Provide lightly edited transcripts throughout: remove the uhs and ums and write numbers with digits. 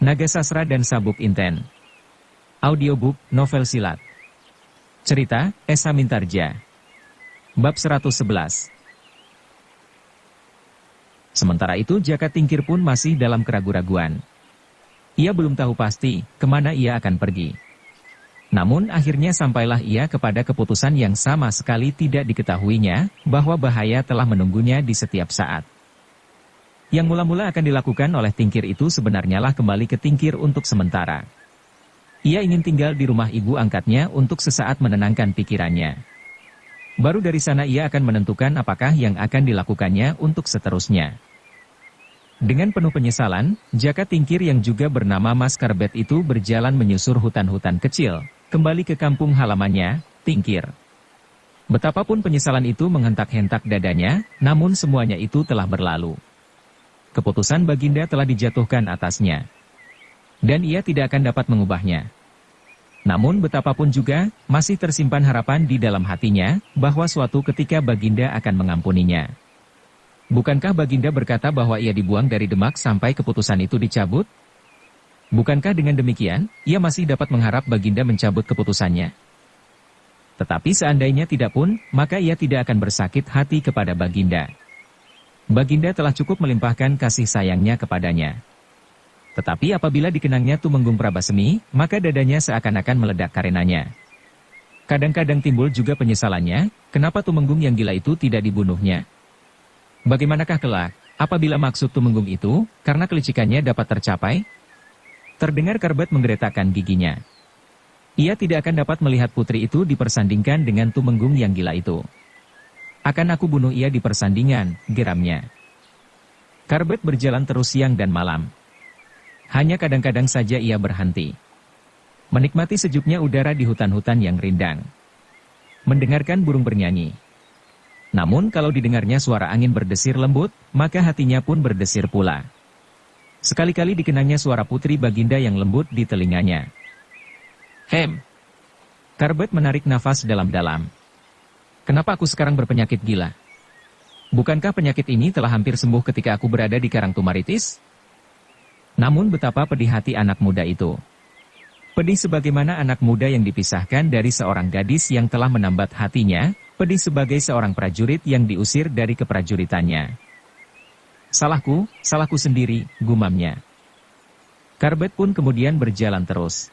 Naga Sasra dan Sabuk Inten. Audiobook, novel silat. Cerita, Esa Mintarja. Bab 111. Sementara itu Jaka Tingkir pun masih dalam keraguan-raguan. Ia belum tahu pasti kemana ia akan pergi. Namun akhirnya sampailah ia kepada keputusan yang sama sekali tidak diketahuinya, bahwa bahaya telah menunggunya di setiap saat. Yang mula-mula akan dilakukan oleh Tingkir itu sebenarnya lah kembali ke Tingkir untuk sementara. Ia ingin tinggal di rumah ibu angkatnya untuk sesaat menenangkan pikirannya. Baru dari sana ia akan menentukan apakah yang akan dilakukannya untuk seterusnya. Dengan penuh penyesalan, Jaka Tingkir yang juga bernama Mas Karbet itu berjalan menyusur hutan-hutan kecil, kembali ke kampung halamannya, Tingkir. Betapapun penyesalan itu menghentak-hentak dadanya, namun semuanya itu telah berlalu. Keputusan Baginda telah dijatuhkan atasnya. Dan ia tidak akan dapat mengubahnya. Namun betapapun juga, masih tersimpan harapan di dalam hatinya, bahwa suatu ketika Baginda akan mengampuninya. Bukankah Baginda berkata bahwa ia dibuang dari Demak sampai keputusan itu dicabut? Bukankah dengan demikian, ia masih dapat mengharap Baginda mencabut keputusannya? Tetapi seandainya tidak pun, maka ia tidak akan bersakit hati kepada Baginda. Baginda telah cukup melimpahkan kasih sayangnya kepadanya. Tetapi apabila dikenangnya Tumenggung Prabasemi, maka dadanya seakan-akan meledak karenanya. Kadang-kadang timbul juga penyesalannya, kenapa Tumenggung yang gila itu tidak dibunuhnya? Bagaimanakah kelak, apabila maksud Tumenggung itu, karena kelicikannya dapat tercapai? Terdengar Karbet menggeretakkan giginya. Ia tidak akan dapat melihat putri itu dipersandingkan dengan Tumenggung yang gila itu. Akan aku bunuh ia di persandingan, geramnya. Karbet berjalan terus siang dan malam. Hanya kadang-kadang saja ia berhenti. Menikmati sejuknya udara di hutan-hutan yang rindang. Mendengarkan burung bernyanyi. Namun kalau didengarnya suara angin berdesir lembut, maka hatinya pun berdesir pula. Sekali-kali dikenangnya suara putri Baginda yang lembut di telinganya. Hem! Karbet menarik nafas dalam-dalam. Kenapa aku sekarang berpenyakit gila? Bukankah penyakit ini telah hampir sembuh ketika aku berada di Karang Tumaritis? Namun betapa pedih hati anak muda itu. Pedih sebagaimana anak muda yang dipisahkan dari seorang gadis yang telah menambat hatinya, pedih sebagai seorang prajurit yang diusir dari keprajuritannya. Salahku sendiri, gumamnya. Karbet pun kemudian berjalan terus.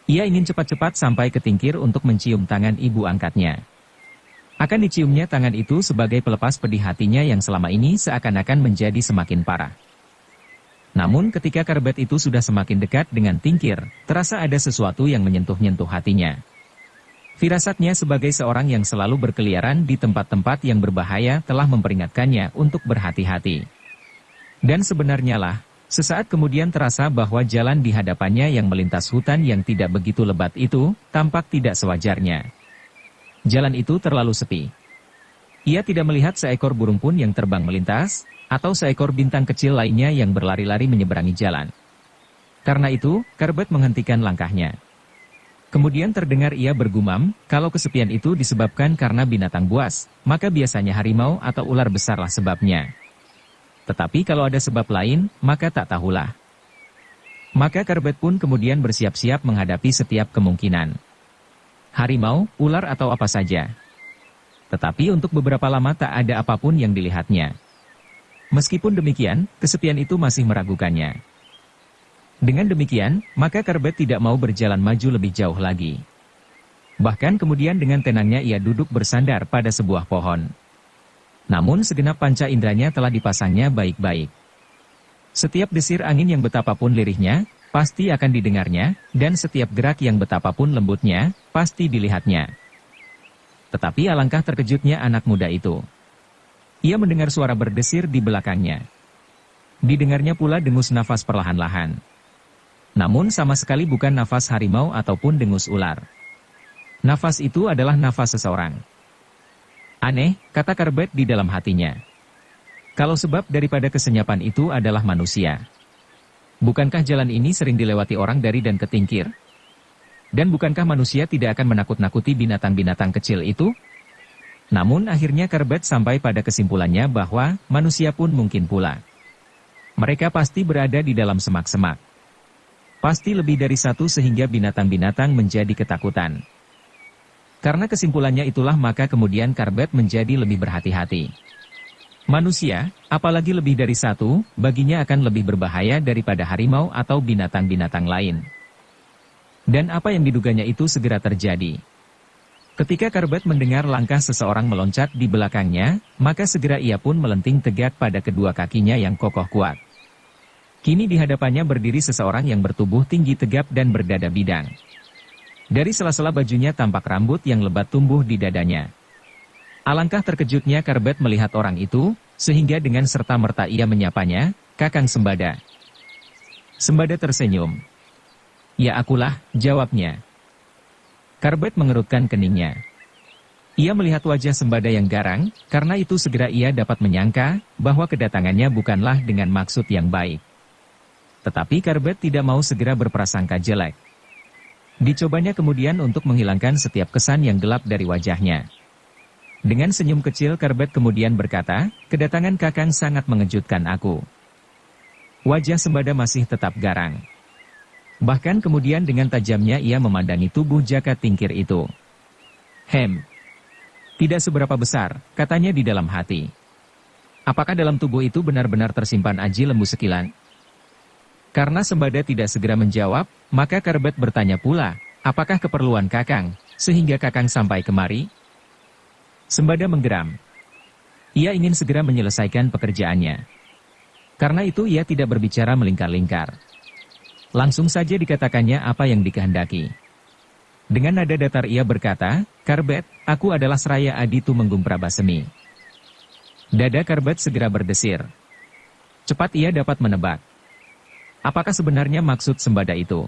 Ia ingin cepat-cepat sampai ke Tingkir untuk mencium tangan ibu angkatnya. Akan diciumnya tangan itu sebagai pelepas pedih hatinya yang selama ini seakan-akan menjadi semakin parah. Namun ketika Karbet itu sudah semakin dekat dengan Tingkir, terasa ada sesuatu yang menyentuh-nyentuh hatinya. Firasatnya sebagai seorang yang selalu berkeliaran di tempat-tempat yang berbahaya telah memperingatkannya untuk berhati-hati. Dan sebenarnya lah, sesaat kemudian terasa bahwa jalan di hadapannya yang melintas hutan yang tidak begitu lebat itu, tampak tidak sewajarnya. Jalan itu terlalu sepi. Ia tidak melihat seekor burung pun yang terbang melintas, atau seekor bintang kecil lainnya yang berlari-lari menyeberangi jalan. Karena itu, Karbet menghentikan langkahnya. Kemudian terdengar ia bergumam, kalau kesepian itu disebabkan karena binatang buas, maka biasanya harimau atau ular besarlah sebabnya. Tetapi kalau ada sebab lain, maka tak tahulah. Maka Karbet pun kemudian bersiap-siap menghadapi setiap kemungkinan. Harimau, ular atau apa saja. Tetapi untuk beberapa lama tak ada apapun yang dilihatnya. Meskipun demikian, kesepian itu masih meragukannya. Dengan demikian, maka Karbet tidak mau berjalan maju lebih jauh lagi. Bahkan kemudian dengan tenangnya ia duduk bersandar pada sebuah pohon. Namun segenap panca inderanya telah dipasangnya baik-baik. Setiap desir angin yang betapapun lirihnya, pasti akan didengarnya, dan setiap gerak yang betapapun lembutnya, pasti dilihatnya. Tetapi alangkah terkejutnya anak muda itu. Ia mendengar suara berdesir di belakangnya. Didengarnya pula dengus nafas perlahan-lahan. Namun sama sekali bukan nafas harimau ataupun dengus ular. Nafas itu adalah nafas seseorang. Aneh, kata Karbet di dalam hatinya. Kalau sebab daripada kesenyapan itu adalah manusia. Bukankah jalan ini sering dilewati orang dari dan ke Tingkir? Dan bukankah manusia tidak akan menakut-nakuti binatang-binatang kecil itu? Namun akhirnya Karbet sampai pada kesimpulannya bahwa manusia pun mungkin pula. Mereka pasti berada di dalam semak-semak. Pasti lebih dari satu sehingga binatang-binatang menjadi ketakutan. Karena kesimpulannya itulah maka kemudian Karbet menjadi lebih berhati-hati. Manusia, apalagi lebih dari satu, baginya akan lebih berbahaya daripada harimau atau binatang-binatang lain. Dan apa yang diduganya itu segera terjadi. Ketika Karbet mendengar langkah seseorang meloncat di belakangnya, maka segera ia pun melenting tegak pada kedua kakinya yang kokoh kuat. Kini di hadapannya berdiri seseorang yang bertubuh tinggi tegap dan berdada bidang. Dari sela-sela bajunya tampak rambut yang lebat tumbuh di dadanya. Alangkah terkejutnya Karbet melihat orang itu, sehingga dengan serta-merta ia menyapanya, "Kakang Sembada." Sembada tersenyum. "Ya akulah," jawabnya. Karbet mengerutkan keningnya. Ia melihat wajah Sembada yang garang, karena itu segera ia dapat menyangka, bahwa kedatangannya bukanlah dengan maksud yang baik. Tetapi Karbet tidak mau segera berprasangka jelek. Dicobanya kemudian untuk menghilangkan setiap kesan yang gelap dari wajahnya. Dengan senyum kecil Karbet kemudian berkata, "Kedatangan Kakang sangat mengejutkan aku." Wajah Sembada masih tetap garang. Bahkan kemudian dengan tajamnya ia memandangi tubuh Jaka Tingkir itu. Tidak seberapa besar," katanya di dalam hati. "Apakah dalam tubuh itu benar-benar tersimpan aji lembu sekilan?" Karena Sembada tidak segera menjawab, maka Karbet bertanya pula, "Apakah keperluan Kakang, sehingga Kakang sampai kemari?" Sembada menggeram. Ia ingin segera menyelesaikan pekerjaannya. Karena itu ia tidak berbicara melingkar-lingkar. Langsung saja dikatakannya apa yang dikehendaki. Dengan nada datar ia berkata, "Karbet, aku adalah Seraya Adi Tumenggung Prabasemi." Dada Karbet segera berdesir. Cepat ia dapat menebak. Apakah sebenarnya maksud Sembada itu?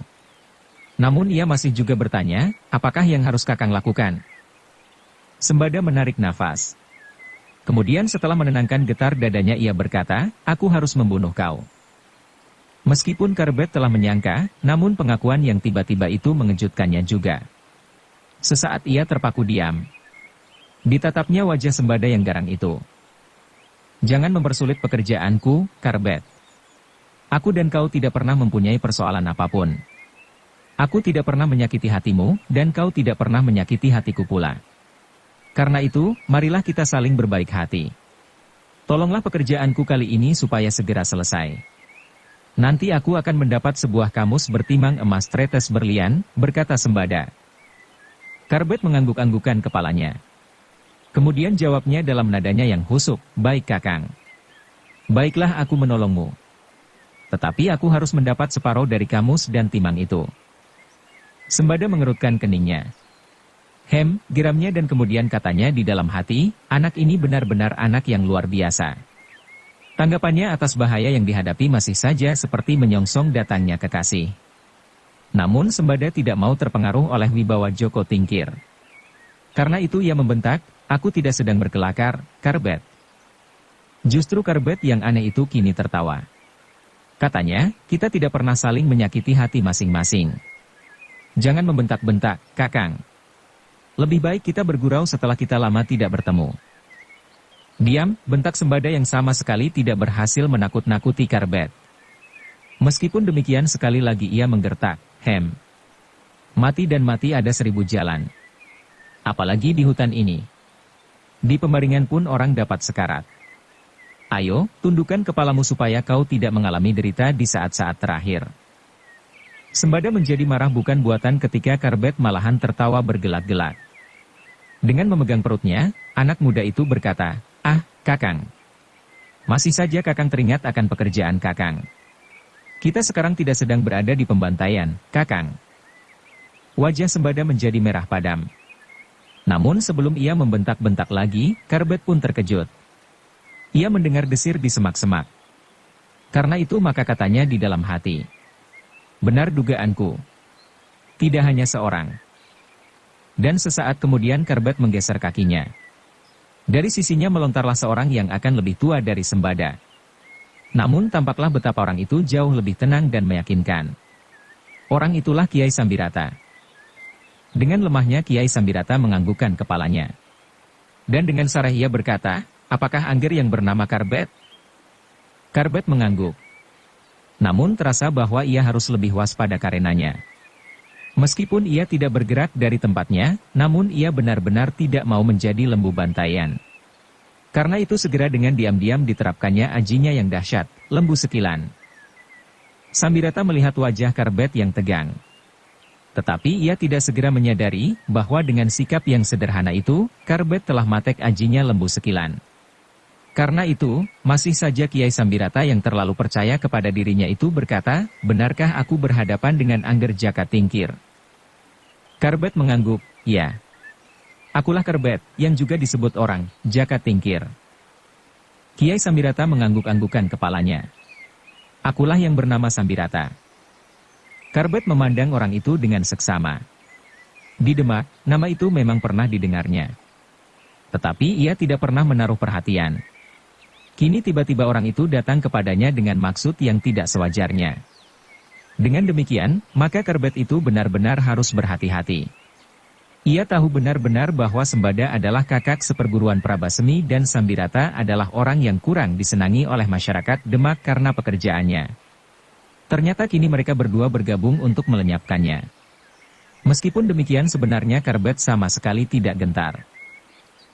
Namun ia masih juga bertanya, "Apakah yang harus Kakang lakukan?" Sembada menarik nafas. Kemudian setelah menenangkan getar dadanya ia berkata, "Aku harus membunuh kau." Meskipun Karbet telah menyangka, namun pengakuan yang tiba-tiba itu mengejutkannya juga. Sesaat ia terpaku diam. Ditatapnya wajah Sembada yang garang itu. "Jangan mempersulit pekerjaanku, Karbet. Aku dan kau tidak pernah mempunyai persoalan apapun. Aku tidak pernah menyakiti hatimu, dan kau tidak pernah menyakiti hatiku pula. Karena itu, marilah kita saling berbaik hati. Tolonglah pekerjaanku kali ini supaya segera selesai. Nanti aku akan mendapat sebuah kamus bertimang emas tretes berlian," berkata Sembada. Karbet mengangguk-anggukan kepalanya. Kemudian jawabnya dalam nadanya yang husuk, "Baik Kakang. Baiklah aku menolongmu. Tetapi aku harus mendapat separuh dari kamus dan timang itu." Sembada mengerutkan keningnya. Geramnya dan kemudian katanya di dalam hati, "Anak ini benar-benar anak yang luar biasa." Tanggapannya atas bahaya yang dihadapi masih saja seperti menyongsong datangnya kekasih. Namun Sembada tidak mau terpengaruh oleh wibawa Joko Tingkir. Karena itu ia membentak, "Aku tidak sedang berkelakar, Karbet." Justru Karbet yang aneh itu kini tertawa. Katanya, "Kita tidak pernah saling menyakiti hati masing-masing. Jangan membentak-bentak, Kakang. Lebih baik kita bergurau setelah kita lama tidak bertemu." "Diam," bentak Sembada yang sama sekali tidak berhasil menakut-nakuti Karbet. Meskipun demikian sekali lagi ia menggertak, Mati dan mati ada 1000 jalan. Apalagi di hutan ini. Di pembaringan pun orang dapat sekarat. Ayo, tundukkan kepalamu supaya kau tidak mengalami derita di saat-saat terakhir." Sembada menjadi marah bukan buatan ketika Karbet malahan tertawa bergelak-gelak. Dengan memegang perutnya, anak muda itu berkata, "Ah, Kakang. Masih saja Kakang teringat akan pekerjaan Kakang. Kita sekarang tidak sedang berada di pembantaian, Kakang." Wajah Sembada menjadi merah padam. Namun sebelum ia membentak-bentak lagi, Karbet pun terkejut. Ia mendengar desir di semak-semak. Karena itu maka katanya di dalam hati, "Benar dugaanku. Tidak hanya seorang." Dan sesaat kemudian Karbet menggeser kakinya. Dari sisinya melontarlah seorang yang akan lebih tua dari Sembada. Namun tampaklah betapa orang itu jauh lebih tenang dan meyakinkan. Orang itulah Kiai Sambirata. Dengan lemahnya Kiai Sambirata menganggukkan kepalanya. Dan dengan sarah ia berkata, "Apakah angger yang bernama Karbet?" Karbet mengangguk. Namun terasa bahwa ia harus lebih waspada karenanya. Meskipun ia tidak bergerak dari tempatnya, namun ia benar-benar tidak mau menjadi lembu bantaian. Karena itu segera dengan diam-diam diterapkannya ajinya yang dahsyat, lembu sekilan. Sambirata melihat wajah Karbet yang tegang. Tetapi ia tidak segera menyadari bahwa dengan sikap yang sederhana itu, Karbet telah matek ajinya lembu sekilan. Karena itu, masih saja Kiai Sambirata yang terlalu percaya kepada dirinya itu berkata, benarkah aku berhadapan dengan Angger Jaka Tingkir? Karbet mengangguk, ya. Akulah Karbet, yang juga disebut orang, Jaka Tingkir. Kiai Sambirata mengangguk-anggukan kepalanya. Akulah yang bernama Sambirata. Karbet memandang orang itu dengan seksama. Di Demak, nama itu memang pernah didengarnya. Tetapi ia tidak pernah menaruh perhatian. Kini tiba-tiba orang itu datang kepadanya dengan maksud yang tidak sewajarnya. Dengan demikian, maka Karbet itu benar-benar harus berhati-hati. Ia tahu benar-benar bahwa Sembada adalah kakak seperguruan Prabasemi dan Sambirata adalah orang yang kurang disenangi oleh masyarakat Demak karena pekerjaannya. Ternyata kini mereka berdua bergabung untuk melenyapkannya. Meskipun demikian sebenarnya Karbet sama sekali tidak gentar.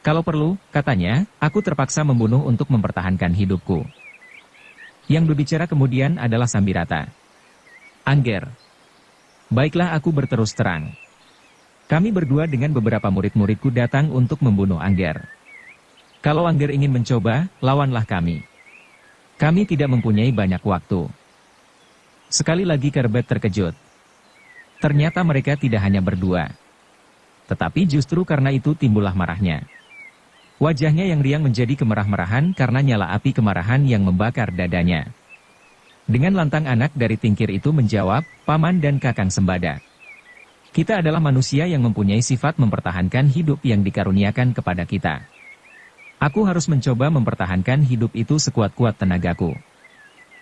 Kalau perlu, katanya, aku terpaksa membunuh untuk mempertahankan hidupku. Yang berbicara kemudian adalah Sambirata. Angger. Baiklah aku berterus terang. Kami berdua dengan beberapa murid-muridku datang untuk membunuh Angger. Kalau Angger ingin mencoba, lawanlah kami. Kami tidak mempunyai banyak waktu. Sekali lagi Karbet terkejut. Ternyata mereka tidak hanya berdua. Tetapi justru karena itu timbullah marahnya. Wajahnya yang riang menjadi kemerah-merahan karena nyala api kemarahan yang membakar dadanya. Dengan lantang anak dari Tingkir itu menjawab, Paman dan Kakang Sembada. Kita adalah manusia yang mempunyai sifat mempertahankan hidup yang dikaruniakan kepada kita. Aku harus mencoba mempertahankan hidup itu sekuat-kuat tenagaku.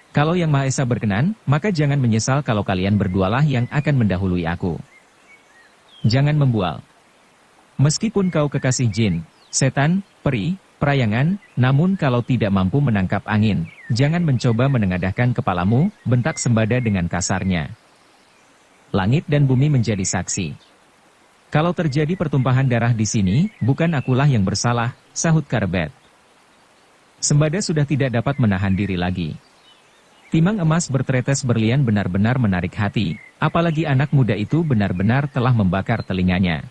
Kalau Yang Maha Esa berkenan, maka jangan menyesal kalau kalian berdualah yang akan mendahului aku. Jangan membual. Meskipun kau kekasih jin, setan, peri, perayangan, namun kalau tidak mampu menangkap angin, jangan mencoba menengadahkan kepalamu, bentak Sembada dengan kasarnya. Langit dan bumi menjadi saksi. Kalau terjadi pertumpahan darah di sini, bukan akulah yang bersalah, sahut Karbet. Sembada sudah tidak dapat menahan diri lagi. Timang emas bertetes berlian benar-benar menarik hati, apalagi anak muda itu benar-benar telah membakar telinganya.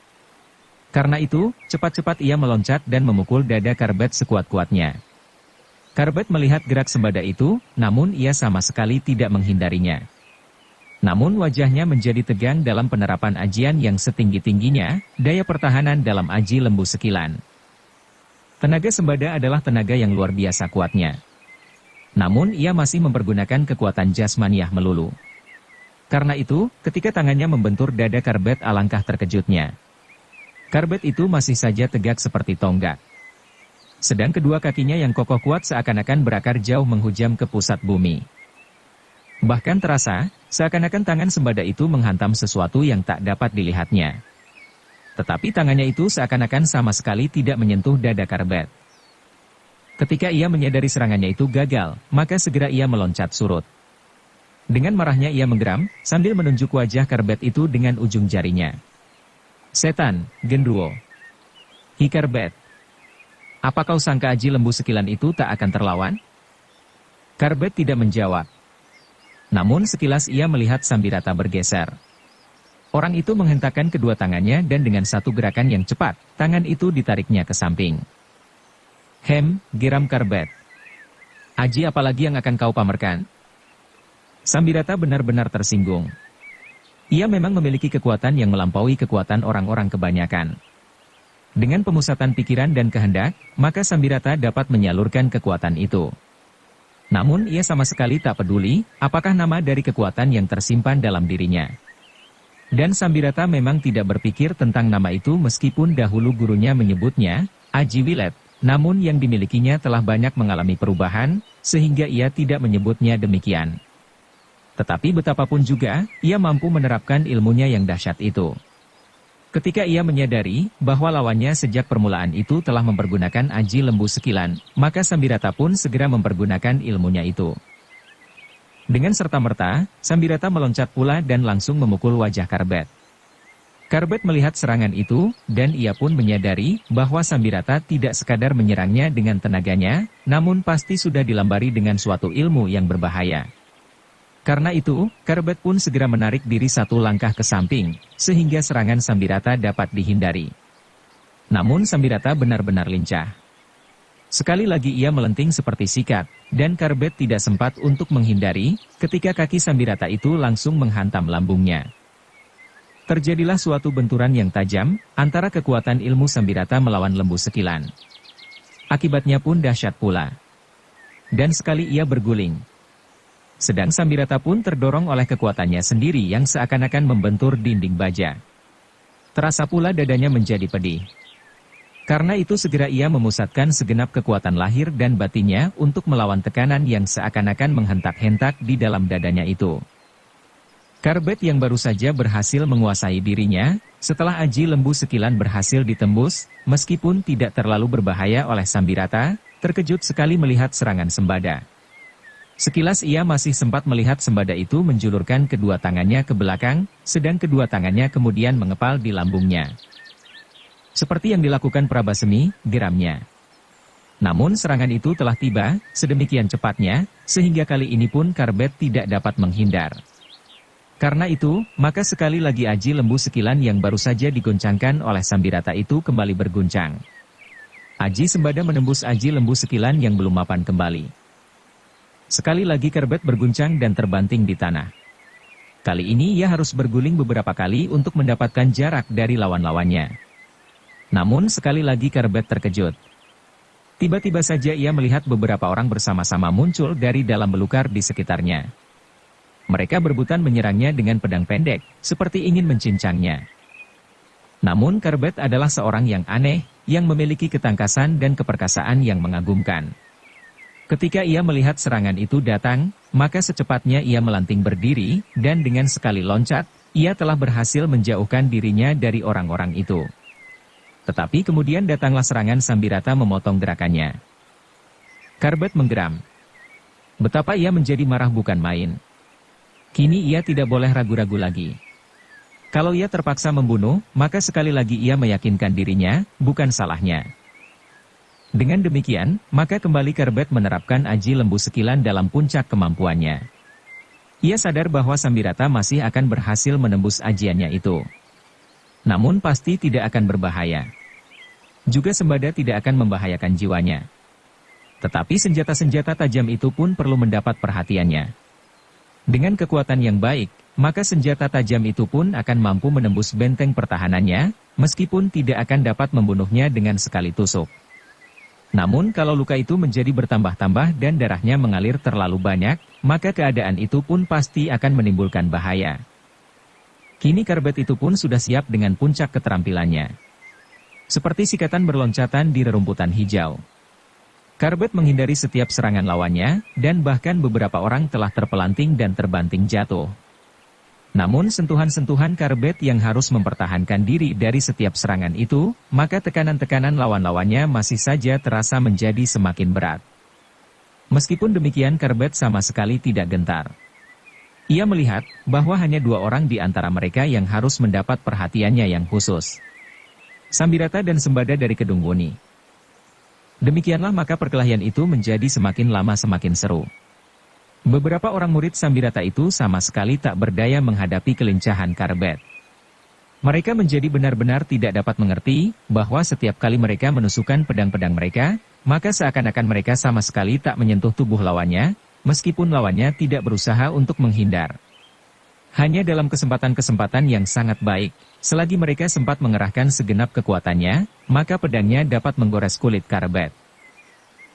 Karena itu, cepat-cepat ia meloncat dan memukul dada Karbet sekuat-kuatnya. Karbet melihat gerak Sembada itu, namun ia sama sekali tidak menghindarinya. Namun wajahnya menjadi tegang dalam penerapan ajian yang setinggi-tingginya, daya pertahanan dalam aji lembu sekilan. Tenaga Sembada adalah tenaga yang luar biasa kuatnya. Namun ia masih mempergunakan kekuatan jasmaniah melulu. Karena itu, ketika tangannya membentur dada Karbet alangkah terkejutnya. Karbet itu masih saja tegak seperti tonggak. Sedang kedua kakinya yang kokoh kuat seakan-akan berakar jauh menghujam ke pusat bumi. Bahkan terasa, seakan-akan tangan Sembada itu menghantam sesuatu yang tak dapat dilihatnya. Tetapi tangannya itu seakan-akan sama sekali tidak menyentuh dada Karbet. Ketika ia menyadari serangannya itu gagal, maka segera ia meloncat surut. Dengan marahnya ia menggeram, sambil menunjuk wajah Karbet itu dengan ujung jarinya. Setan, genderuwo. Hi Karbet. Apa kau sangka aji lembu sekilan itu tak akan terlawan? Karbet tidak menjawab. Namun sekilas ia melihat Sambirata bergeser. Orang itu menghentakkan kedua tangannya dan dengan satu gerakan yang cepat, tangan itu ditariknya ke samping. Geram Karbet. Aji apalagi yang akan kau pamerkan? Sambirata benar-benar tersinggung. Ia memang memiliki kekuatan yang melampaui kekuatan orang-orang kebanyakan. Dengan pemusatan pikiran dan kehendak, maka Sambirata dapat menyalurkan kekuatan itu. Namun ia sama sekali tak peduli, apakah nama dari kekuatan yang tersimpan dalam dirinya. Dan Sambirata memang tidak berpikir tentang nama itu meskipun dahulu gurunya menyebutnya, Aji Wilet, namun yang dimilikinya telah banyak mengalami perubahan, sehingga ia tidak menyebutnya demikian. Tetapi betapapun juga, ia mampu menerapkan ilmunya yang dahsyat itu. Ketika ia menyadari bahwa lawannya sejak permulaan itu telah mempergunakan aji lembu sekilan, maka Sambirata pun segera mempergunakan ilmunya itu. Dengan serta-merta, Sambirata meloncat pula dan langsung memukul wajah Karbet. Karbet melihat serangan itu, dan ia pun menyadari bahwa Sambirata tidak sekadar menyerangnya dengan tenaganya, namun pasti sudah dilambari dengan suatu ilmu yang berbahaya. Karena itu, Karbet pun segera menarik diri satu langkah ke samping, sehingga serangan Sambirata dapat dihindari. Namun Sambirata benar-benar lincah. Sekali lagi ia melenting seperti sikat, dan Karbet tidak sempat untuk menghindari, ketika kaki Sambirata itu langsung menghantam lambungnya. Terjadilah suatu benturan yang tajam, antara kekuatan ilmu Sambirata melawan lembu sekilan. Akibatnya pun dahsyat pula. Dan sekali ia berguling. Sedang Sambirata pun terdorong oleh kekuatannya sendiri yang seakan-akan membentur dinding baja. Terasa pula dadanya menjadi pedih. Karena itu segera ia memusatkan segenap kekuatan lahir dan batinnya untuk melawan tekanan yang seakan-akan menghentak-hentak di dalam dadanya itu. Karbet yang baru saja berhasil menguasai dirinya, setelah aji lembu sekilan berhasil ditembus, meskipun tidak terlalu berbahaya oleh Sambirata, terkejut sekali melihat serangan Sembada. Sekilas ia masih sempat melihat Sembada itu menjulurkan kedua tangannya ke belakang, sedang kedua tangannya kemudian mengepal di lambungnya. Seperti yang dilakukan Prabasemi, geramnya. Namun serangan itu telah tiba, sedemikian cepatnya, sehingga kali ini pun Karbet tidak dapat menghindar. Karena itu, maka sekali lagi aji lembu sekilan yang baru saja digoncangkan oleh Sambirata itu kembali berguncang. Aji Sembada menembus aji lembu sekilan yang belum mapan kembali. Sekali lagi Karbet berguncang dan terbanting di tanah. Kali ini ia harus berguling beberapa kali untuk mendapatkan jarak dari lawan-lawannya. Namun sekali lagi Karbet terkejut. Tiba-tiba saja ia melihat beberapa orang bersama-sama muncul dari dalam belukar di sekitarnya. Mereka berebutan menyerangnya dengan pedang pendek, seperti ingin mencincangnya. Namun Karbet adalah seorang yang aneh, yang memiliki ketangkasan dan keperkasaan yang mengagumkan. Ketika ia melihat serangan itu datang, maka secepatnya ia melanting berdiri, dan dengan sekali loncat, ia telah berhasil menjauhkan dirinya dari orang-orang itu. Tetapi kemudian datanglah serangan Sambirata memotong gerakannya. Karbet menggeram. Betapa ia menjadi marah bukan main. Kini ia tidak boleh ragu-ragu lagi. Kalau ia terpaksa membunuh, maka sekali lagi ia meyakinkan dirinya, bukan salahnya. Dengan demikian, maka kembali Karbet menerapkan aji lembu sekilan dalam puncak kemampuannya. Ia sadar bahwa Sambirata masih akan berhasil menembus ajiannya itu. Namun pasti tidak akan berbahaya. Juga Sembada tidak akan membahayakan jiwanya. Tetapi senjata-senjata tajam itu pun perlu mendapat perhatiannya. Dengan kekuatan yang baik, maka senjata tajam itu pun akan mampu menembus benteng pertahanannya, meskipun tidak akan dapat membunuhnya dengan sekali tusuk. Namun kalau luka itu menjadi bertambah-tambah dan darahnya mengalir terlalu banyak, maka keadaan itu pun pasti akan menimbulkan bahaya. Kini Karbet itu pun sudah siap dengan puncak keterampilannya. Seperti sikatan berloncatan di rerumputan hijau. Karbet menghindari setiap serangan lawannya, dan bahkan beberapa orang telah terpelanting dan terbanting jatuh. Namun sentuhan-sentuhan Karbet yang harus mempertahankan diri dari setiap serangan itu, maka tekanan-tekanan lawan-lawannya masih saja terasa menjadi semakin berat. Meskipun demikian Karbet sama sekali tidak gentar. Ia melihat bahwa hanya dua orang di antara mereka yang harus mendapat perhatiannya yang khusus. Sambirata dan Sembada dari Kedung Wuni. Demikianlah maka perkelahian itu menjadi semakin lama semakin seru. Beberapa orang murid Sambirata itu sama sekali tak berdaya menghadapi kelincahan Karbet. Mereka menjadi benar-benar tidak dapat mengerti bahwa setiap kali mereka menusukkan pedang-pedang mereka, maka seakan-akan mereka sama sekali tak menyentuh tubuh lawannya, meskipun lawannya tidak berusaha untuk menghindar. Hanya dalam kesempatan-kesempatan yang sangat baik, selagi mereka sempat mengerahkan segenap kekuatannya, maka pedangnya dapat menggores kulit Karbet.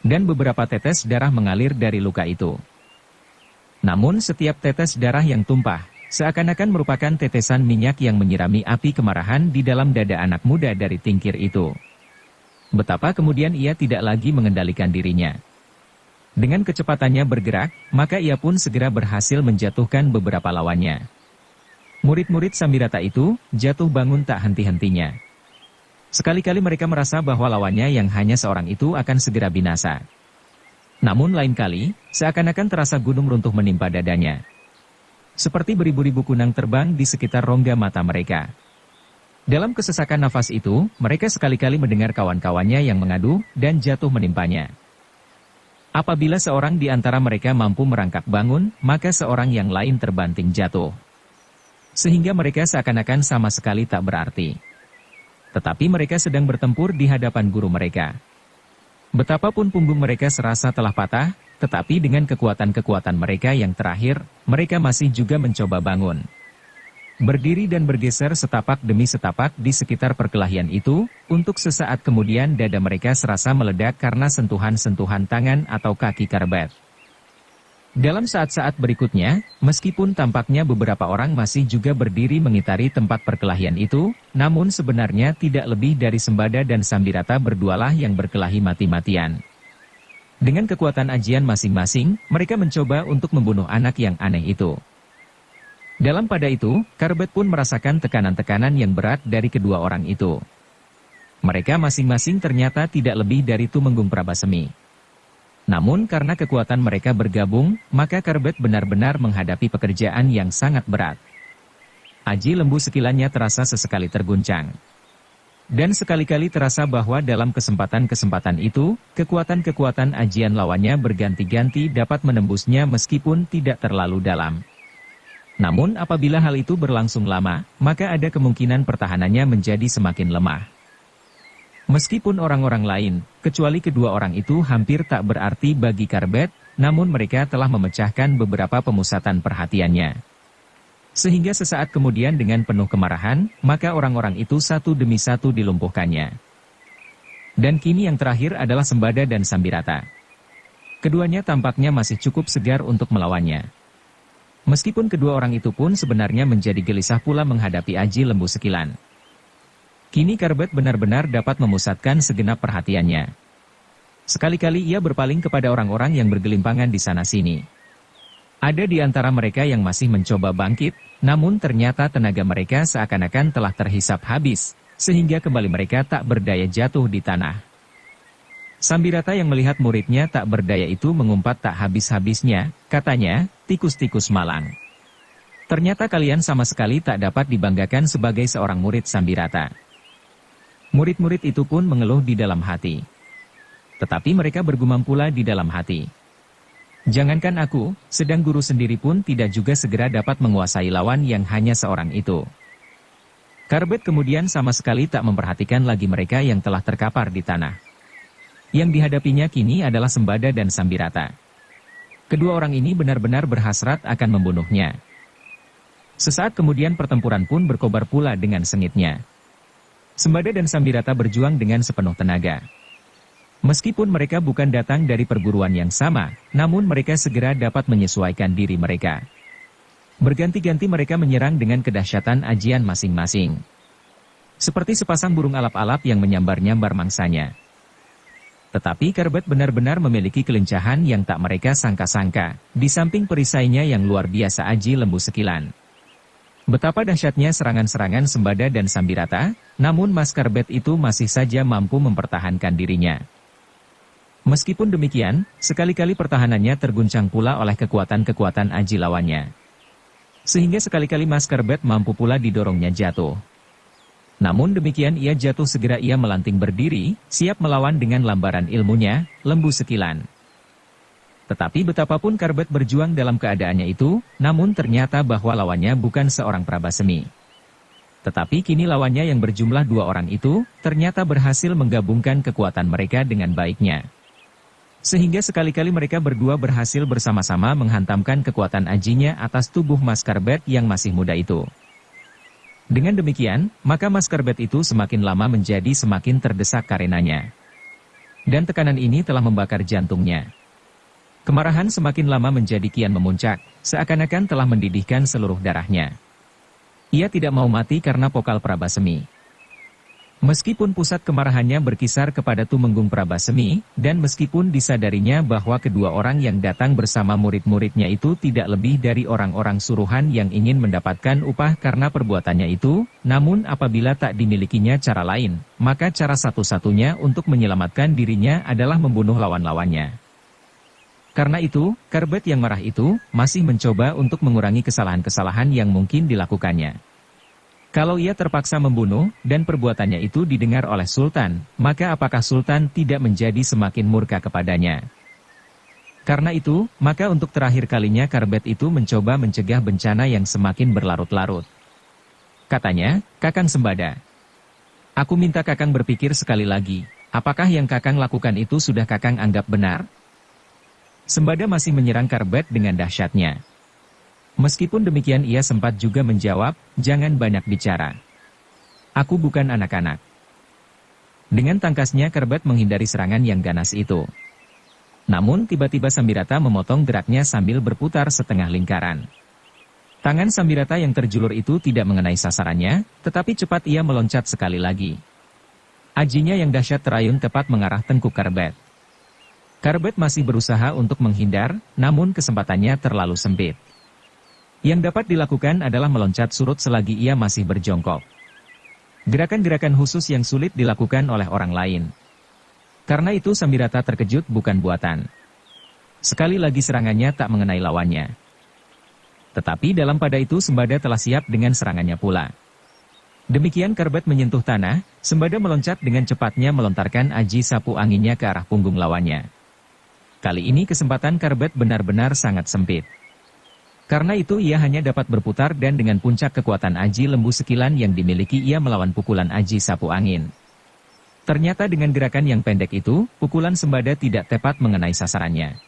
Dan beberapa tetes darah mengalir dari luka itu. Namun setiap tetes darah yang tumpah, seakan-akan merupakan tetesan minyak yang menyirami api kemarahan di dalam dada anak muda dari Tingkir itu. Betapa kemudian ia tidak lagi mengendalikan dirinya. Dengan kecepatannya bergerak, maka ia pun segera berhasil menjatuhkan beberapa lawannya. Murid-murid Sambirata itu jatuh bangun tak henti-hentinya. Sekali-kali mereka merasa bahwa lawannya yang hanya seorang itu akan segera binasa. Namun lain kali, seakan-akan terasa gunung runtuh menimpa dadanya. Seperti beribu-ribu kunang terbang di sekitar rongga mata mereka. Dalam kesesakan nafas itu, mereka sekali-kali mendengar kawan-kawannya yang mengadu dan jatuh menimpanya. Apabila seorang di antara mereka mampu merangkak bangun, maka seorang yang lain terbanting jatuh. Sehingga mereka seakan-akan sama sekali tak berarti. Tetapi mereka sedang bertempur di hadapan guru mereka. Betapapun punggung mereka serasa telah patah, tetapi dengan kekuatan-kekuatan mereka yang terakhir, mereka masih juga mencoba bangun. Berdiri dan bergeser setapak demi setapak di sekitar perkelahian itu, untuk sesaat kemudian dada mereka serasa meledak karena sentuhan-sentuhan tangan atau kaki Karbet. Dalam saat-saat berikutnya, meskipun tampaknya beberapa orang masih juga berdiri mengitari tempat perkelahian itu, namun sebenarnya tidak lebih dari Sembada dan Sambirata berdualah yang berkelahi mati-matian. Dengan kekuatan ajian masing-masing, mereka mencoba untuk membunuh anak yang aneh itu. Dalam pada itu, Karbet pun merasakan tekanan-tekanan yang berat dari kedua orang itu. Mereka masing-masing ternyata tidak lebih dari Tumenggung Prabasemi. Namun karena kekuatan mereka bergabung, maka Karbet benar-benar menghadapi pekerjaan yang sangat berat. Aji Lembu Sekilannya terasa sesekali terguncang. Dan sekali-kali terasa bahwa dalam kesempatan-kesempatan itu, kekuatan-kekuatan ajian lawannya berganti-ganti dapat menembusnya meskipun tidak terlalu dalam. Namun apabila hal itu berlangsung lama, maka ada kemungkinan pertahanannya menjadi semakin lemah. Meskipun orang-orang lain, kecuali kedua orang itu hampir tak berarti bagi Karbet, namun mereka telah memecahkan beberapa pemusatan perhatiannya. Sehingga sesaat kemudian dengan penuh kemarahan, maka orang-orang itu satu demi satu dilumpuhkannya. Dan kini yang terakhir adalah Sembada dan Sambirata. Keduanya tampaknya masih cukup segar untuk melawannya. Meskipun kedua orang itu pun sebenarnya menjadi gelisah pula menghadapi Aji Lembu Sekilan. Kini Karbet benar-benar dapat memusatkan segenap perhatiannya. Sekali-kali ia berpaling kepada orang-orang yang bergelimpangan di sana-sini. Ada di antara mereka yang masih mencoba bangkit, namun ternyata tenaga mereka seakan-akan telah terhisap habis, sehingga kembali mereka tak berdaya jatuh di tanah. Sambirata yang melihat muridnya tak berdaya itu mengumpat tak habis-habisnya, katanya, tikus-tikus malang. Ternyata kalian sama sekali tak dapat dibanggakan sebagai seorang murid Sambirata. Murid-murid itu pun mengeluh di dalam hati. Tetapi mereka bergumam pula di dalam hati. Jangankan aku, sedang guru sendiri pun tidak juga segera dapat menguasai lawan yang hanya seorang itu. Karbet kemudian sama sekali tak memperhatikan lagi mereka yang telah terkapar di tanah. Yang dihadapinya kini adalah Sembada dan Sambirata. Kedua orang ini benar-benar berhasrat akan membunuhnya. Sesaat kemudian pertempuran pun berkobar pula dengan sengitnya. Sembada dan Sambirata berjuang dengan sepenuh tenaga. Meskipun mereka bukan datang dari perguruan yang sama, namun mereka segera dapat menyesuaikan diri mereka. Berganti-ganti mereka menyerang dengan kedahsyatan ajian masing-masing. Seperti sepasang burung alap-alap yang menyambar-nyambar mangsanya. Tetapi Karbet benar-benar memiliki kelincahan yang tak mereka sangka-sangka, di samping perisainya yang luar biasa Aji Lembu Sekilan. Betapa dahsyatnya serangan-serangan Sembada dan Sambirata, namun Mas Karbet itu masih saja mampu mempertahankan dirinya. Meskipun demikian, sekali-kali pertahanannya terguncang pula oleh kekuatan-kekuatan aji lawannya. Sehingga sekali-kali Mas Karbet mampu pula didorongnya jatuh. Namun demikian ia jatuh segera ia melanting berdiri, siap melawan dengan lambaran ilmunya, Lembu Sekilan. Tetapi betapapun Karbet berjuang dalam keadaannya itu, namun ternyata bahwa lawannya bukan seorang Prabasemi. Tetapi kini lawannya yang berjumlah dua orang itu, ternyata berhasil menggabungkan kekuatan mereka dengan baiknya. Sehingga sekali-kali mereka berdua berhasil bersama-sama menghantamkan kekuatan ajinya atas tubuh Mas Karbet yang masih muda itu. Dengan demikian, maka Mas Karbet itu semakin lama menjadi semakin terdesak karenanya. Dan tekanan ini telah membakar jantungnya. Kemarahan semakin lama menjadi kian memuncak, seakan-akan telah mendidihkan seluruh darahnya. Ia tidak mau mati karena pokal Prabasemi. Meskipun pusat kemarahannya berkisar kepada Tumenggung Prabasemi, dan meskipun disadarinya bahwa kedua orang yang datang bersama murid-muridnya itu tidak lebih dari orang-orang suruhan yang ingin mendapatkan upah karena perbuatannya itu, namun apabila tak dimilikinya cara lain, maka cara satu-satunya untuk menyelamatkan dirinya adalah membunuh lawan-lawannya. Karena itu, Karbet yang marah itu masih mencoba untuk mengurangi kesalahan-kesalahan yang mungkin dilakukannya. Kalau ia terpaksa membunuh, dan perbuatannya itu didengar oleh Sultan, maka apakah Sultan tidak menjadi semakin murka kepadanya? Karena itu, maka untuk terakhir kalinya Karbet itu mencoba mencegah bencana yang semakin berlarut-larut. Katanya, "Kakang Sembada, aku minta Kakang berpikir sekali lagi, apakah yang Kakang lakukan itu sudah Kakang anggap benar?" Sembada masih menyerang Karbet dengan dahsyatnya. Meskipun demikian ia sempat juga menjawab, "Jangan banyak bicara. Aku bukan anak-anak." Dengan tangkasnya Karbet menghindari serangan yang ganas itu. Namun tiba-tiba Sambirata memotong geraknya sambil berputar setengah lingkaran. Tangan Sambirata yang terjulur itu tidak mengenai sasarannya, tetapi cepat ia meloncat sekali lagi. Ajinya yang dahsyat terayun tepat mengarah tengkuk Karbet. Karbet masih berusaha untuk menghindar, namun kesempatannya terlalu sempit. Yang dapat dilakukan adalah meloncat surut selagi ia masih berjongkok. Gerakan-gerakan khusus yang sulit dilakukan oleh orang lain. Karena itu Sambirata terkejut bukan buatan. Sekali lagi serangannya tak mengenai lawannya. Tetapi dalam pada itu Sembada telah siap dengan serangannya pula. Demikian Karbet menyentuh tanah, Sembada meloncat dengan cepatnya melontarkan aji sapu anginnya ke arah punggung lawannya. Kali ini kesempatan Karbet benar-benar sangat sempit. Karena itu ia hanya dapat berputar dan dengan puncak kekuatan aji lembu sekilan yang dimiliki ia melawan pukulan aji sapu angin. Ternyata dengan gerakan yang pendek itu, pukulan Sembada tidak tepat mengenai sasarannya.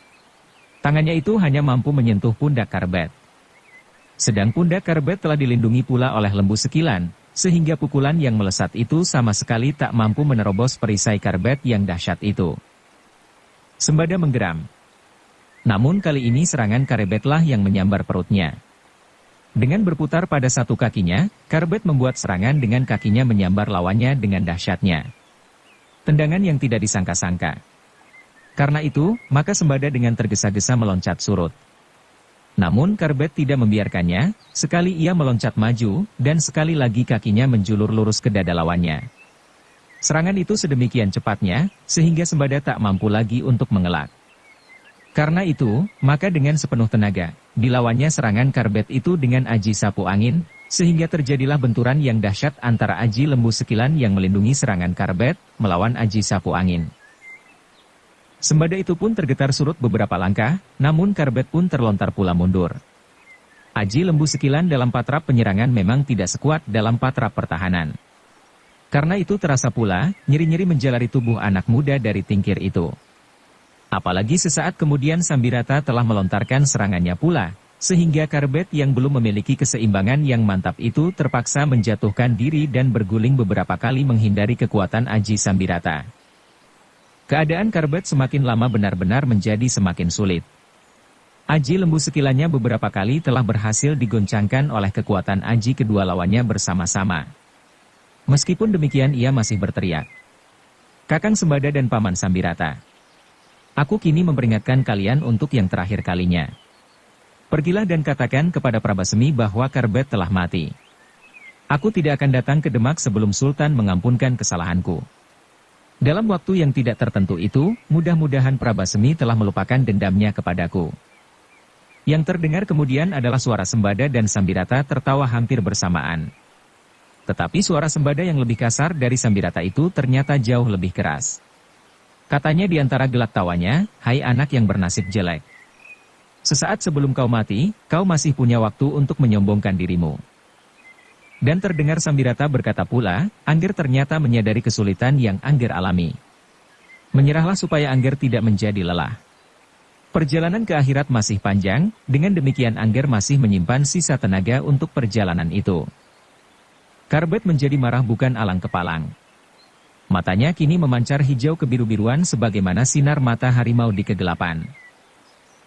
Tangannya itu hanya mampu menyentuh pundak Karbet. Sedang pundak Karbet telah dilindungi pula oleh lembu sekilan, sehingga pukulan yang melesat itu sama sekali tak mampu menerobos perisai Karbet yang dahsyat itu. Sembada menggeram. Namun kali ini serangan Karbetlah yang menyambar perutnya. Dengan berputar pada satu kakinya, Karbet membuat serangan dengan kakinya menyambar lawannya dengan dahsyatnya. Tendangan yang tidak disangka-sangka. Karena itu, maka Sembada dengan tergesa-gesa meloncat surut. Namun Karbet tidak membiarkannya, sekali ia meloncat maju, dan sekali lagi kakinya menjulur lurus ke dada lawannya. Serangan itu sedemikian cepatnya, sehingga Sembada tak mampu lagi untuk mengelak. Karena itu, maka dengan sepenuh tenaga, dilawannya serangan Karbet itu dengan aji sapu angin, sehingga terjadilah benturan yang dahsyat antara aji lembu sekilan yang melindungi serangan Karbet, melawan aji sapu angin. Sembada itu pun tergetar surut beberapa langkah, namun Karbet pun terlontar pula mundur. Aji lembu sekilan dalam patrap penyerangan memang tidak sekuat dalam patrap pertahanan. Karena itu terasa pula, nyeri-nyeri menjalari tubuh anak muda dari tingkir itu. Apalagi sesaat kemudian Sambirata telah melontarkan serangannya pula, sehingga Karbet yang belum memiliki keseimbangan yang mantap itu terpaksa menjatuhkan diri dan berguling beberapa kali menghindari kekuatan aji Sambirata. Keadaan Karbet semakin lama benar-benar menjadi semakin sulit. Aji lembu sekilannya beberapa kali telah berhasil digoncangkan oleh kekuatan aji kedua lawannya bersama-sama. Meskipun demikian ia masih berteriak, "Kakang Sembada dan Paman Sambirata, aku kini memperingatkan kalian untuk yang terakhir kalinya. Pergilah dan katakan kepada Prabasemi bahwa Karbet telah mati. Aku tidak akan datang ke Demak sebelum Sultan mengampunkan kesalahanku." Dalam waktu yang tidak tertentu itu, mudah-mudahan Prabasemi telah melupakan dendamnya kepadaku. Yang terdengar kemudian adalah suara Sembada dan Sambirata tertawa hampir bersamaan. Tetapi suara Sembada yang lebih kasar dari Sambirata itu ternyata jauh lebih keras. Katanya di antara gelak tawanya, "Hai anak yang bernasib jelek. Sesaat sebelum kau mati, kau masih punya waktu untuk menyombongkan dirimu." Dan terdengar Sambirata berkata pula, Angger ternyata menyadari kesulitan yang Angger alami. Menyerahlah supaya Angger tidak menjadi lelah. Perjalanan ke akhirat masih panjang, dengan demikian Angger masih menyimpan sisa tenaga untuk perjalanan itu. Karbet menjadi marah bukan alang kepalang. Matanya kini memancar hijau kebiru-biruan sebagaimana sinar mata harimau di kegelapan.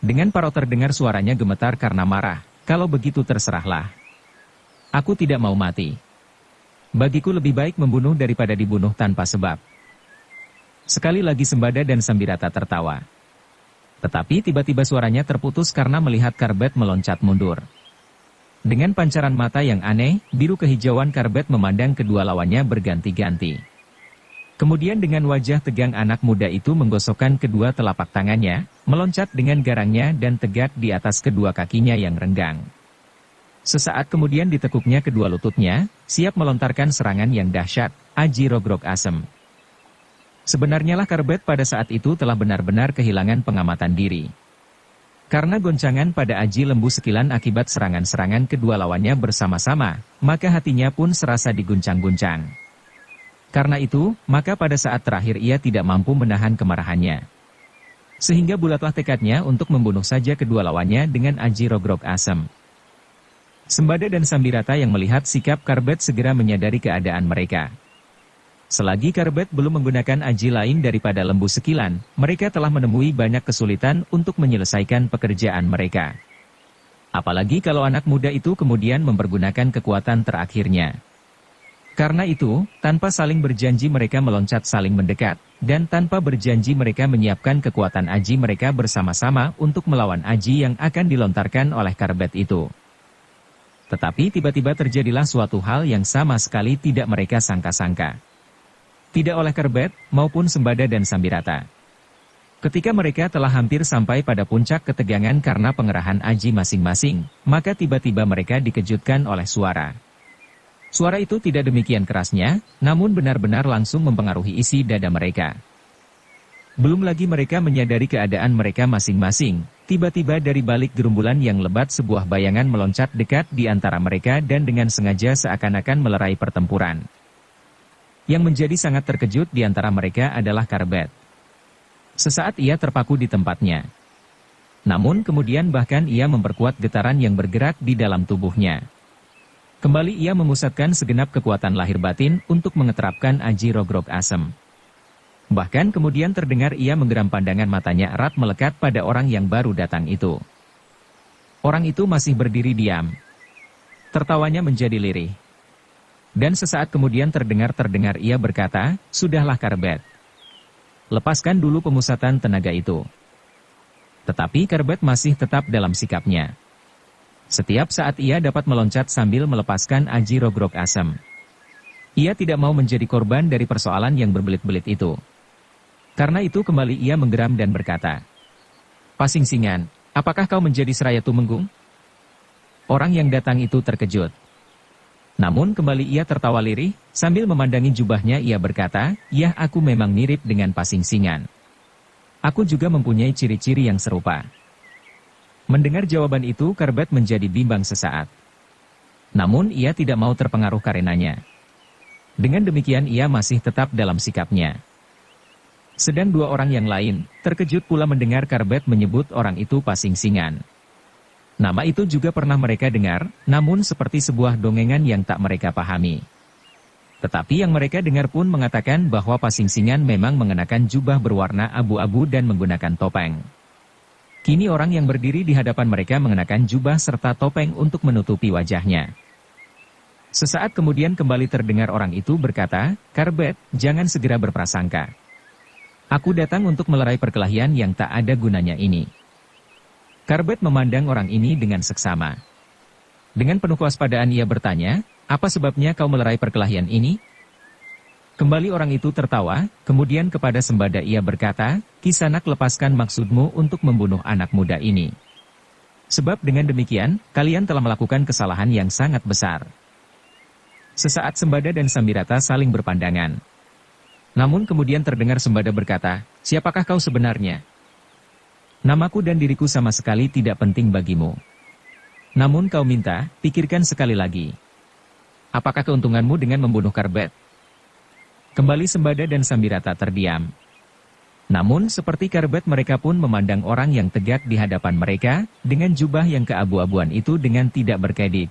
Dengan parau terdengar suaranya gemetar karena marah, "Kalau begitu terserahlah. Aku tidak mau mati. Bagiku lebih baik membunuh daripada dibunuh tanpa sebab." Sekali lagi Sembada dan Sambirata tertawa. Tetapi tiba-tiba suaranya terputus karena melihat Karbet meloncat mundur. Dengan pancaran mata yang aneh, biru kehijauan Karbet memandang kedua lawannya berganti-ganti. Kemudian dengan wajah tegang anak muda itu menggosokkan kedua telapak tangannya, meloncat dengan garangnya dan tegak di atas kedua kakinya yang renggang. Sesaat kemudian ditekuknya kedua lututnya, siap melontarkan serangan yang dahsyat, Aji Rogrog Asem. Sebenarnya lah Karbet pada saat itu telah benar-benar kehilangan pengamatan diri. Karena goncangan pada Aji Lembu Sekilan akibat serangan-serangan kedua lawannya bersama-sama, maka hatinya pun serasa diguncang-guncang. Karena itu, maka pada saat terakhir ia tidak mampu menahan kemarahannya. Sehingga bulatlah tekadnya untuk membunuh saja kedua lawannya dengan Aji Rogrog Asem. Sembada dan Sambirata yang melihat sikap Karbet segera menyadari keadaan mereka. Selagi Karbet belum menggunakan aji lain daripada Lembu Sekilan, mereka telah menemui banyak kesulitan untuk menyelesaikan pekerjaan mereka. Apalagi kalau anak muda itu kemudian mempergunakan kekuatan terakhirnya. Karena itu, tanpa saling berjanji mereka meloncat saling mendekat, dan tanpa berjanji mereka menyiapkan kekuatan aji mereka bersama-sama untuk melawan aji yang akan dilontarkan oleh Karbet itu. Tetapi tiba-tiba terjadilah suatu hal yang sama sekali tidak mereka sangka-sangka. Tidak oleh Karbet, maupun Sembada dan Sambirata. Ketika mereka telah hampir sampai pada puncak ketegangan karena pengerahan aji masing-masing, maka tiba-tiba mereka dikejutkan oleh suara. Suara itu tidak demikian kerasnya, namun benar-benar langsung mempengaruhi isi dada mereka. Belum lagi mereka menyadari keadaan mereka masing-masing, tiba-tiba dari balik gerumbulan yang lebat sebuah bayangan meloncat dekat di antara mereka dan dengan sengaja seakan-akan melerai pertempuran. Yang menjadi sangat terkejut di antara mereka adalah Karbet. Sesaat ia terpaku di tempatnya. Namun kemudian bahkan ia memperkuat getaran yang bergerak di dalam tubuhnya. Kembali ia memusatkan segenap kekuatan lahir batin untuk mengeterapkan Aji Rogrog Asem. Bahkan kemudian terdengar ia menggeram pandangan matanya erat melekat pada orang yang baru datang itu. Orang itu masih berdiri diam. Tertawanya menjadi lirih. Dan sesaat kemudian terdengar ia berkata, "Sudahlah Karbet. Lepaskan dulu pemusatan tenaga itu." Tetapi Karbet masih tetap dalam sikapnya. Setiap saat ia dapat meloncat sambil melepaskan Aji Rogrog Asem. Ia tidak mau menjadi korban dari persoalan yang berbelit-belit itu. Karena itu kembali ia menggeram dan berkata, "Pasingsingan, apakah kau menjadi Seraya Tumenggung?" Orang yang datang itu terkejut. Namun kembali ia tertawa lirih, sambil memandangi jubahnya ia berkata, "Ya, aku memang mirip dengan Pasingsingan. Aku juga mempunyai ciri-ciri yang serupa." Mendengar jawaban itu Karbet menjadi bimbang sesaat. Namun ia tidak mau terpengaruh karenanya. Dengan demikian ia masih tetap dalam sikapnya. Sedang dua orang yang lain, terkejut pula mendengar Karbet menyebut orang itu Pasingsingan. Nama itu juga pernah mereka dengar, namun seperti sebuah dongengan yang tak mereka pahami. Tetapi yang mereka dengar pun mengatakan bahwa Pasingsingan memang mengenakan jubah berwarna abu-abu dan menggunakan topeng. Kini orang yang berdiri di hadapan mereka mengenakan jubah serta topeng untuk menutupi wajahnya. Sesaat kemudian kembali terdengar orang itu berkata, "Karbet, jangan segera berprasangka. Aku datang untuk melerai perkelahian yang tak ada gunanya ini." Karbet memandang orang ini dengan seksama. Dengan penuh kewaspadaan ia bertanya, "Apa sebabnya kau melerai perkelahian ini?" Kembali orang itu tertawa, kemudian kepada Sembada ia berkata, "Kisanak, lepaskan maksudmu untuk membunuh anak muda ini. Sebab dengan demikian, kalian telah melakukan kesalahan yang sangat besar." Sesaat Sembada dan Sambirata saling berpandangan. Namun kemudian terdengar Sembada berkata, "Siapakah kau sebenarnya? Namaku dan diriku sama sekali tidak penting bagimu. Namun kau minta, pikirkan sekali lagi. Apakah keuntunganmu dengan membunuh Karbet?" Kembali Sembada dan Sambirata terdiam. Namun seperti Karbet mereka pun memandang orang yang tegak di hadapan mereka, dengan jubah yang keabu-abuan itu dengan tidak berkedip.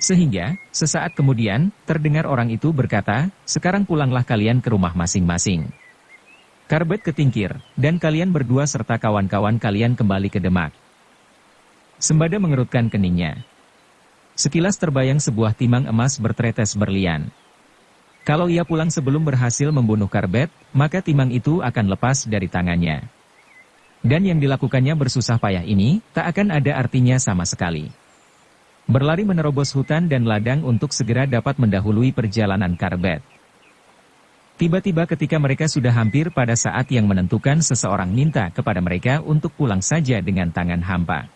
Sehingga, sesaat kemudian, terdengar orang itu berkata, "Sekarang pulanglah kalian ke rumah masing-masing. Karbet ke Tingkir, dan kalian berdua serta kawan-kawan kalian kembali ke Demak." Sembada mengerutkan keningnya. Sekilas terbayang sebuah timang emas bertetes berlian. Kalau ia pulang sebelum berhasil membunuh Karbet, maka timang itu akan lepas dari tangannya. Dan yang dilakukannya bersusah payah ini, tak akan ada artinya sama sekali. Berlari menerobos hutan dan ladang untuk segera dapat mendahului perjalanan Karbet. Tiba-tiba ketika mereka sudah hampir pada saat yang menentukan, seseorang minta kepada mereka untuk pulang saja dengan tangan hampa.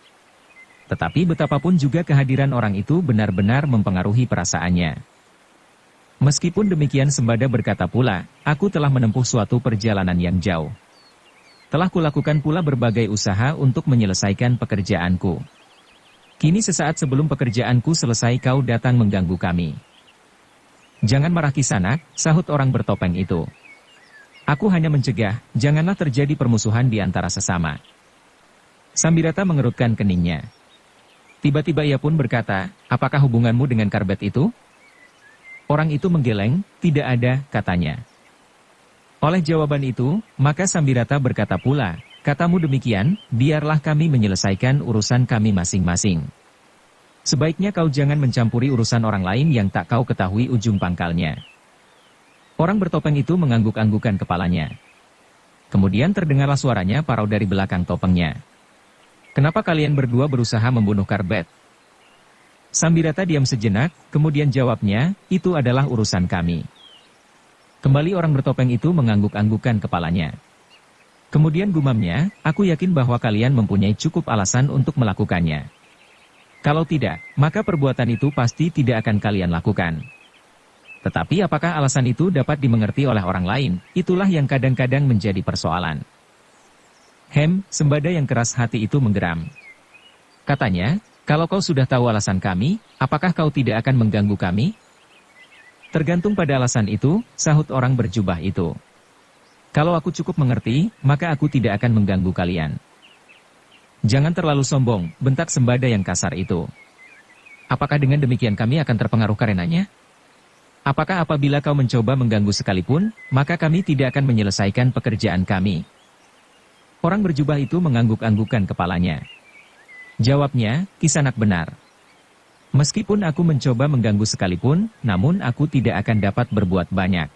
Tetapi betapapun juga kehadiran orang itu benar-benar mempengaruhi perasaannya. Meskipun demikian, Sembada berkata pula, aku telah menempuh suatu perjalanan yang jauh. Telah kulakukan pula berbagai usaha untuk menyelesaikan pekerjaanku. Kini sesaat sebelum pekerjaanku selesai kau datang mengganggu kami. Jangan marah Kisanak, sahut orang bertopeng itu. Aku hanya mencegah, janganlah terjadi permusuhan di antara sesama. Sambirata mengerutkan keningnya. Tiba-tiba ia pun berkata, apakah hubunganmu dengan Karbet itu? Orang itu menggeleng, tidak ada, katanya. Oleh jawaban itu, maka Sambirata berkata pula, katamu demikian, biarlah kami menyelesaikan urusan kami masing-masing. Sebaiknya kau jangan mencampuri urusan orang lain yang tak kau ketahui ujung pangkalnya. Orang bertopeng itu mengangguk-anggukan kepalanya. Kemudian terdengarlah suaranya parau dari belakang topengnya. Kenapa kalian berdua berusaha membunuh Karbet? Sambirata diam sejenak, kemudian jawabnya, itu adalah urusan kami. Kembali orang bertopeng itu mengangguk-anggukan kepalanya. Kemudian gumamnya, aku yakin bahwa kalian mempunyai cukup alasan untuk melakukannya. Kalau tidak, maka perbuatan itu pasti tidak akan kalian lakukan. Tetapi apakah alasan itu dapat dimengerti oleh orang lain? Itulah yang kadang-kadang menjadi persoalan. Sembada yang keras hati itu menggeram. Katanya, kalau kau sudah tahu alasan kami, apakah kau tidak akan mengganggu kami? Tergantung pada alasan itu, sahut orang berjubah itu. Kalau aku cukup mengerti, maka aku tidak akan mengganggu kalian. Jangan terlalu sombong, bentak Sembada yang kasar itu. Apakah dengan demikian kami akan terpengaruh karenanya? Apakah apabila kau mencoba mengganggu sekalipun, maka kami tidak akan menyelesaikan pekerjaan kami? Orang berjubah itu mengangguk-anggukan kepalanya. Jawabnya, Kisanak benar. Meskipun aku mencoba mengganggu sekalipun, namun aku tidak akan dapat berbuat banyak.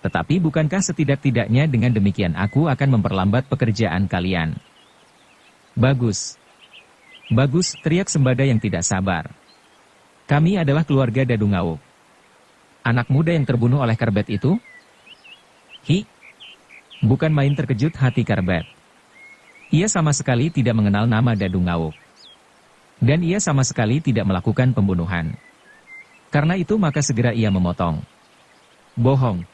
Tetapi bukankah setidak-tidaknya dengan demikian aku akan memperlambat pekerjaan kalian? Bagus. Bagus, teriak Sembada yang tidak sabar. Kami adalah keluarga Dadungawuk. Anak muda yang terbunuh oleh Karbet itu? Bukan main terkejut hati Karbet. Ia sama sekali tidak mengenal nama Dadungawuk. Dan ia sama sekali tidak melakukan pembunuhan. Karena itu maka segera ia memotong. Bohong.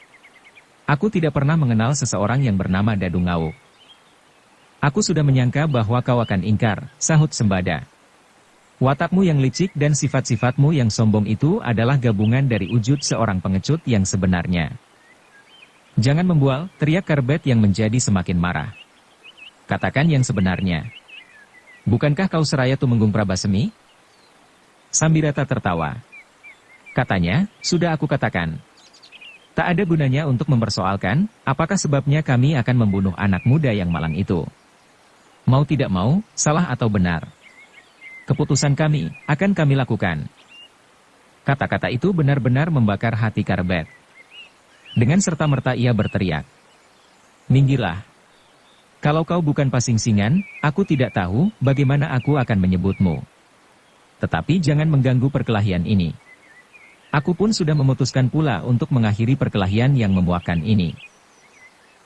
Aku tidak pernah mengenal seseorang yang bernama Dadungawuk. Aku sudah menyangka bahwa kau akan ingkar, sahut Sembada. Watakmu yang licik dan sifat-sifatmu yang sombong itu adalah gabungan dari wujud seorang pengecut yang sebenarnya. Jangan membual, teriak Karbet yang menjadi semakin marah. Katakan yang sebenarnya. Bukankah kau seraya Tumenggung Prabasemi? Sambirata tertawa. Katanya, sudah aku katakan. Tak ada gunanya untuk mempersoalkan, apakah sebabnya kami akan membunuh anak muda yang malang itu. Mau tidak mau, salah atau benar. Keputusan kami, akan kami lakukan. Kata-kata itu benar-benar membakar hati Karbet. Dengan serta-merta ia berteriak. Minggirlah. Kalau kau bukan pasingsingan, aku tidak tahu bagaimana aku akan menyebutmu. Tetapi jangan mengganggu perkelahian ini. Aku pun sudah memutuskan pula untuk mengakhiri perkelahian yang memuakkan ini.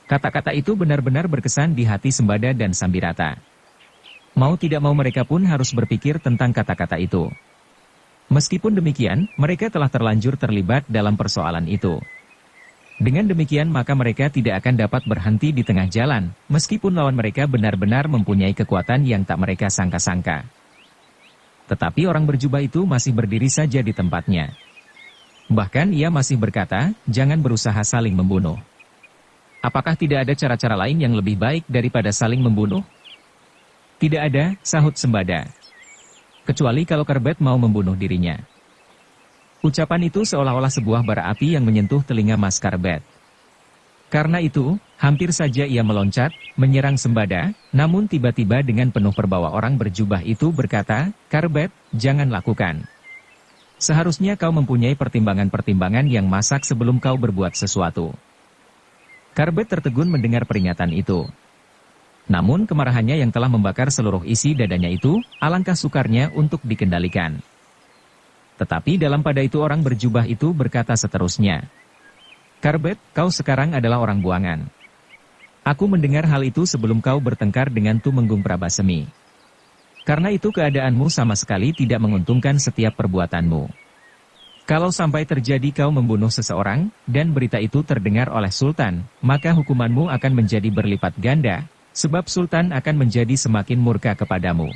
Kata-kata itu benar-benar berkesan di hati Sembada dan Sambirata. Mau tidak mau mereka pun harus berpikir tentang kata-kata itu. Meskipun demikian, mereka telah terlanjur terlibat dalam persoalan itu. Dengan demikian maka mereka tidak akan dapat berhenti di tengah jalan, meskipun lawan mereka benar-benar mempunyai kekuatan yang tak mereka sangka-sangka. Tetapi orang berjubah itu masih berdiri saja di tempatnya. Bahkan ia masih berkata, jangan berusaha saling membunuh. Apakah tidak ada cara-cara lain yang lebih baik daripada saling membunuh? Tidak ada, sahut Sembada. Kecuali kalau Karbet mau membunuh dirinya. Ucapan itu seolah-olah sebuah bara api yang menyentuh telinga Mas Karbet. Karena itu, hampir saja ia meloncat, menyerang Sembada, namun tiba-tiba dengan penuh perbawa orang berjubah itu berkata, Karbet, jangan lakukan. Seharusnya kau mempunyai pertimbangan-pertimbangan yang masak sebelum kau berbuat sesuatu. Karbet tertegun mendengar peringatan itu. Namun kemarahannya yang telah membakar seluruh isi dadanya itu, alangkah sukarnya untuk dikendalikan. Tetapi dalam pada itu orang berjubah itu berkata seterusnya. Karbet, kau sekarang adalah orang buangan. Aku mendengar hal itu sebelum kau bertengkar dengan Tumenggung Prabasemi. Karena itu keadaanmu sama sekali tidak menguntungkan setiap perbuatanmu. Kalau sampai terjadi kau membunuh seseorang, dan berita itu terdengar oleh Sultan, maka hukumanmu akan menjadi berlipat ganda, sebab Sultan akan menjadi semakin murka kepadamu.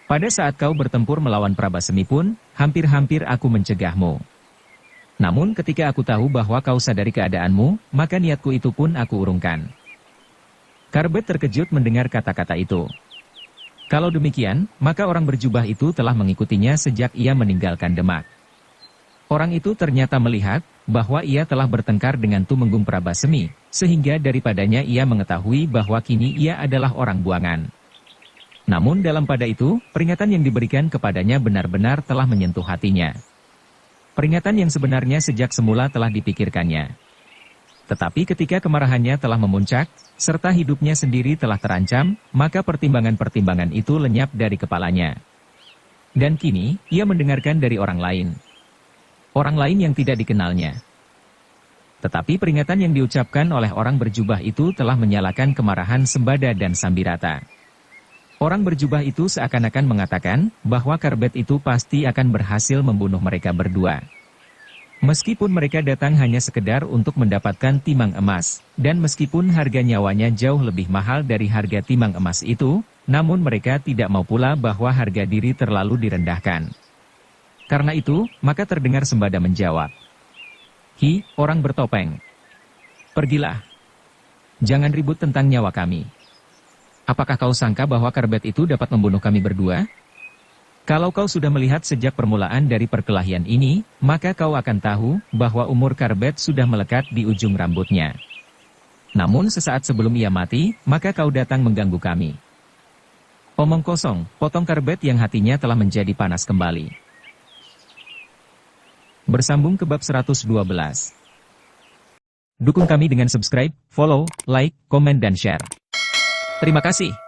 Pada saat kau bertempur melawan Prabasemi pun, hampir-hampir aku mencegahmu. Namun ketika aku tahu bahwa kau sadari keadaanmu, maka niatku itu pun aku urungkan. Karbet terkejut mendengar kata-kata itu. Kalau demikian, maka orang berjubah itu telah mengikutinya sejak ia meninggalkan Demak. Orang itu ternyata melihat bahwa ia telah bertengkar dengan Tumenggung Prabasemi, sehingga daripadanya ia mengetahui bahwa kini ia adalah orang buangan. Namun dalam pada itu, peringatan yang diberikan kepadanya benar-benar telah menyentuh hatinya. Peringatan yang sebenarnya sejak semula telah dipikirkannya. Tetapi ketika kemarahannya telah memuncak, serta hidupnya sendiri telah terancam, maka pertimbangan-pertimbangan itu lenyap dari kepalanya. Dan kini, ia mendengarkan dari orang lain. Orang lain yang tidak dikenalnya. Tetapi peringatan yang diucapkan oleh orang berjubah itu telah menyalakan kemarahan Sembada dan Sambirata. Orang berjubah itu seakan-akan mengatakan bahwa Karbet itu pasti akan berhasil membunuh mereka berdua. Meskipun mereka datang hanya sekedar untuk mendapatkan timang emas, dan meskipun harga nyawanya jauh lebih mahal dari harga timang emas itu, namun mereka tidak mau pula bahwa harga diri terlalu direndahkan. Karena itu, maka terdengar Sembada menjawab, "Hi, orang bertopeng. Pergilah. Jangan ribut tentang nyawa kami. Apakah kau sangka bahwa Karbet itu dapat membunuh kami berdua? Kalau kau sudah melihat sejak permulaan dari perkelahian ini, maka kau akan tahu bahwa umur Karbet sudah melekat di ujung rambutnya. Namun sesaat sebelum ia mati, maka kau datang mengganggu kami." Omong kosong, potong Karbet yang hatinya telah menjadi panas kembali. Bersambung ke bab 112. Dukung kami dengan subscribe, follow, like, komen dan share. Terima kasih.